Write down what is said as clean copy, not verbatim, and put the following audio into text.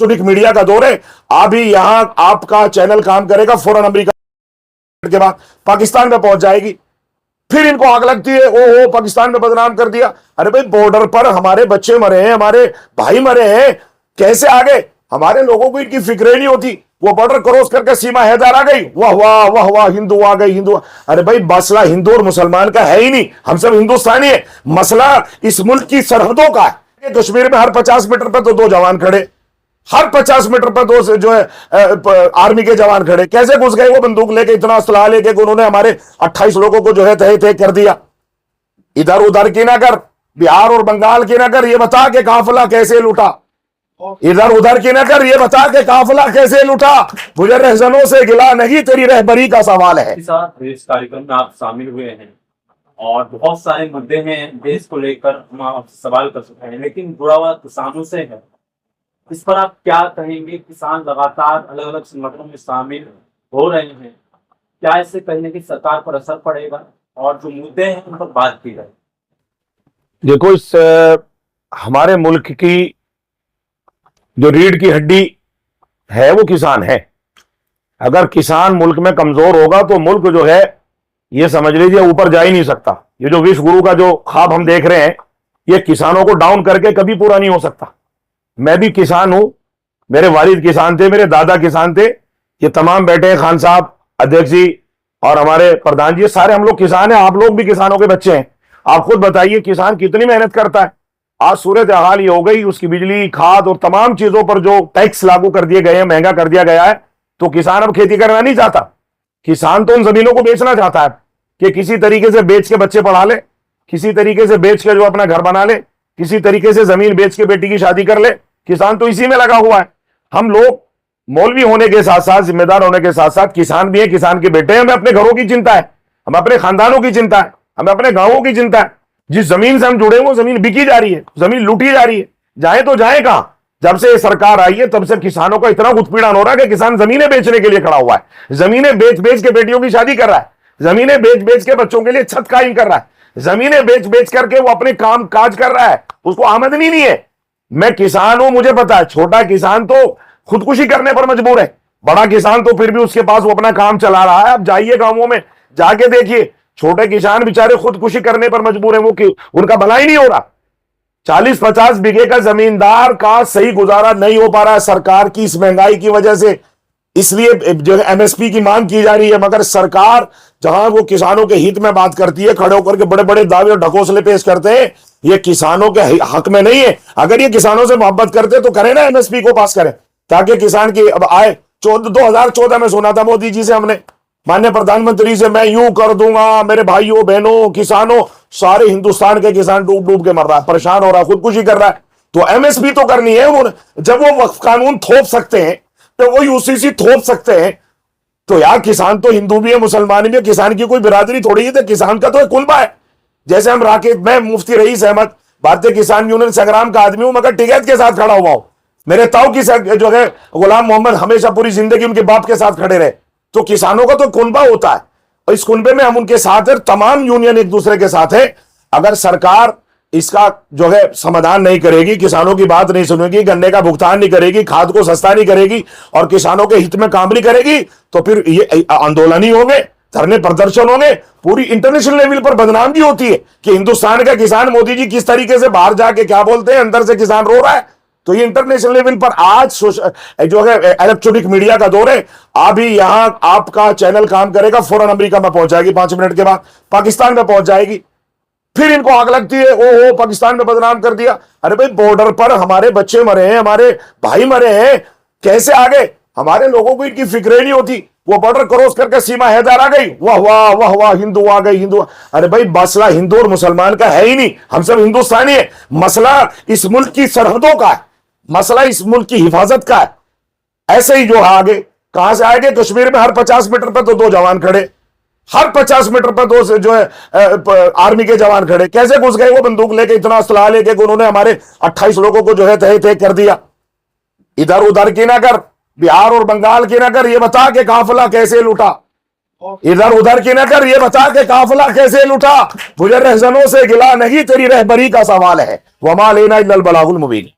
Electronic media का दौर है। अभी यहां आपका चैनल काम करेगा, फौरन अमेरिका के बाद पाकिस्तान में पहुंच जाएगी। फिर इनको आग लगती है, ओ पाकिस्तान में बदनाम कर दिया। अरे भाई, बॉर्डर पर हमारे बच्चे मरे हैं, हमारे भाई मरे हैं, कैसे आ गए? हमारे लोगों को इनकी फिक्र नहीं होती। वो बॉर्डर क्रॉस करके सीमा हैदर आ गई, वाह वाह वाह वाह, हिंदू आ गई, हिंदू। अरे भाई, मसला हिंदू और मुसलमान का है ही नहीं, हम सब हिंदुस्तानी है। मसला इस मुल्क की सरहदों का है। कश्मीर में हर 50 मीटर पर तो 2 जवान खड़े, हर 50 मीटर पर 2 जो है आर्मी के जवान खड़े। कैसे घुस गए वो बंदूक लेके, इतना असला लेके? उन्होंने हमारे 28 लोगों को जो है तय तय कर दिया। इधर उधर की ना कर, बिहार और बंगाल की ना कर, ये बता के काफिला कैसे लूटा। इधर उधर की ना कर, ये बता के काफिला कैसे लूटा। मुझे रहजनों से गिला नहीं, तेरी रहबरी का सवाल है। इस कार्यक्रम में आप शामिल हुए हैं और बहुत सारे मुद्दे हैं देश को लेकर हम आपसे सवाल कर सकते हैं, लेकिन जुड़ा हुआ किसानों से है। इस पर आप क्या कहेंगे? किसान लगातार अलग अलग संगठनों में शामिल हो रहे हैं, क्या इससे कहीं ना कहीं सरकार पर असर पड़ेगा और जो मुद्दे हैं उन पर बात की जाए? देखो, इस हमारे मुल्क की जो रीढ़ की हड्डी है वो किसान है। अगर किसान मुल्क में कमजोर होगा तो मुल्क जो है, ये समझ लीजिए, ऊपर जा ही नहीं सकता। ये जो विश्व गुरु का जो ख्वाब हम देख रहे हैं, ये किसानों को डाउन करके कभी पूरा नहीं हो सकता। मैं भी किसान हूं, मेरे वालिद किसान थे, मेरे दादा किसान थे, ये तमाम बैठे हैं, खान साहब, अध्यक्ष जी और हमारे प्रधान जी, सारे हम लोग किसान हैं। आप लोग भी किसानों के बच्चे हैं। आप खुद बताइए किसान कितनी मेहनत करता है। आज सूरत हाल ये हो गई, उसकी बिजली, खाद और तमाम चीजों पर जो टैक्स लागू कर दिए गए हैं, महंगा कर दिया गया है, तो किसान अब खेती करना नहीं चाहता। किसान तो उन जमीनों को बेचना चाहता है कि किसी तरीके से बेच के बच्चे पढ़ा ले, किसी तरीके से बेच के जो अपना घर बना ले, किसी तरीके से जमीन बेच के बेटी की शादी कर ले। किसान तो इसी में लगा हुआ है। हम लोग मौलवी होने के साथ साथ, जिम्मेदार होने के साथ साथ किसान भी है, किसान के बेटे हैं। हमें अपने घरों की चिंता है, हमें अपने खानदानों की चिंता है, हमें अपने गांवों की चिंता है। जिस जमीन से हम जुड़े वो जमीन बिकी जा रही है, जमीन लूटी जा रही है। जाए तो जाए कहां? जब से सरकार आई है तब से किसानों का इतना उत्पीड़न हो रहा है कि किसान जमीनें बेचने के लिए खड़ा हुआ है। जमीनें बेच बेच के बेटियों की शादी कर रहा है, जमीनें बेच बेच के बच्चों के लिए छत कायम कर रहा है, जमीनें बेच बेच करके वो अपने काम काज कर रहा है। उसको आमदनी नहीं है। मैं किसान हूं, मुझे पता है। छोटा किसान तो खुदकुशी करने पर मजबूर है, बड़ा किसान तो फिर भी उसके पास वो अपना काम चला रहा है। अब जाइए गांवों में, जाके देखिए, छोटे किसान बेचारे खुदकुशी करने पर मजबूर है। वो उनका भला ही नहीं हो रहा। 40-50 बीघे का जमींदार का सही गुजारा नहीं हो पा रहा है सरकार की इस महंगाई की वजह से। इसलिए जो है एमएसपी की मांग की जा रही है, मगर सरकार जहां वो किसानों के हित में बात करती है, खड़े होकर के बड़े बड़े दावे और ढकोसले पेश करते हैं, ये किसानों के हक में नहीं है। अगर ये किसानों से मोहब्बत करते तो करें ना, एमएसपी को पास करें, ताकि किसान की अब आए। 2014 में सुना था मोदी जी से हमने, माननीय प्रधानमंत्री से, मैं यूं कर दूंगा, मेरे भाइयों बहनों किसानों, सारे हिंदुस्तान के किसान डूब डूब के मर रहा है, परेशान हो रहा है, खुदकुशी कर रहा है। तो एमएसपी तो करनी है। जब वो वक्फ कानून थोप सकते हैं तो वो यूसीसी थोप सकते हैं, तो यार किसान तो हिंदू भी है, मुसलमान भी है, किसान की कोई बिरादरी थोड़ी है। तो किसान का तो एक कुनबा है। जैसे हम राकेश, मैं मुफ्ती रईस अहमद, भारतीय किसान यूनियन संग्राम का आदमी हूं, मगर टिकैत के साथ खड़ा हुआ हूं। मेरे ताऊ की जो है गुलाम मोहम्मद हमेशा पूरी जिंदगी उनके बाप के साथ खड़े रहे। तो किसानों का तो कुनबा होता है, और इस कुनबे में हम उनके साथ है, तमाम यूनियन एक दूसरे के साथ है। अगर सरकार इसका जो है समाधान नहीं करेगी, किसानों की बात नहीं सुनेगी, गन्ने का भुगतान नहीं करेगी, खाद को सस्ता नहीं करेगी और किसानों के हित में काम नहीं करेगी, तो फिर ये आंदोलन ही होंगे, धरने प्रदर्शन होंगे। पूरी इंटरनेशनल लेवल पर बदनामी होती है कि हिंदुस्तान का किसान, मोदी जी किस तरीके से बाहर जाके क्या बोलते हैं, अंदर से किसान रो रहा है। तो ये इंटरनेशनल लेवल पर आज जो है इलेक्ट्रॉनिक मीडिया का दौर है। अभी यहां आपका चैनल काम करेगा, फौरन अमेरिका में पहुंच जाएगी, 5 मिनट के बाद पाकिस्तान में पहुंच जाएगी। फिर इनको आग लगती है, ओ पाकिस्तान में बदनाम कर दिया। अरे भाई, बॉर्डर पर हमारे बच्चे मरे हैं, हमारे भाई मरे हैं, कैसे आ गए? हमारे लोगों को इनकी फिक्र नहीं होती। वो बॉर्डर क्रॉस करके सीमा हैदर आ गई, वाह वाह वाह वाह, हिंदू आ गई, हिंदू। अरे भाई, मसला हिंदू और मुसलमान का है ही नहीं, हम सब हिंदुस्तानी है। मसला इस मुल्क की सरहदों का है, मसला इस मुल्क की हिफाजत का है। ऐसे ही जो आगे कहां से आएंगे? कश्मीर में हर 50 मीटर पर तो 2 जवान खड़े, हर 50 मीटर पर 2 जो है आर्मी के जवान खड़े। कैसे घुस गए वो बंदूक लेके, इतना असला लेके? उन्होंने हमारे 28 लोगों को जो है तय तय कर दिया। इधर उधर की ना कर, बिहार और बंगाल की ना कर, ये बता के काफिला कैसे लूटा। इधर उधर की ना कर, ये बता के काफिला कैसे लूटा। मुझे रहजनों से गिला नहीं, तेरी रहबरी का सवाल है। वमा लेना इल्लल बलागुल मुबीन।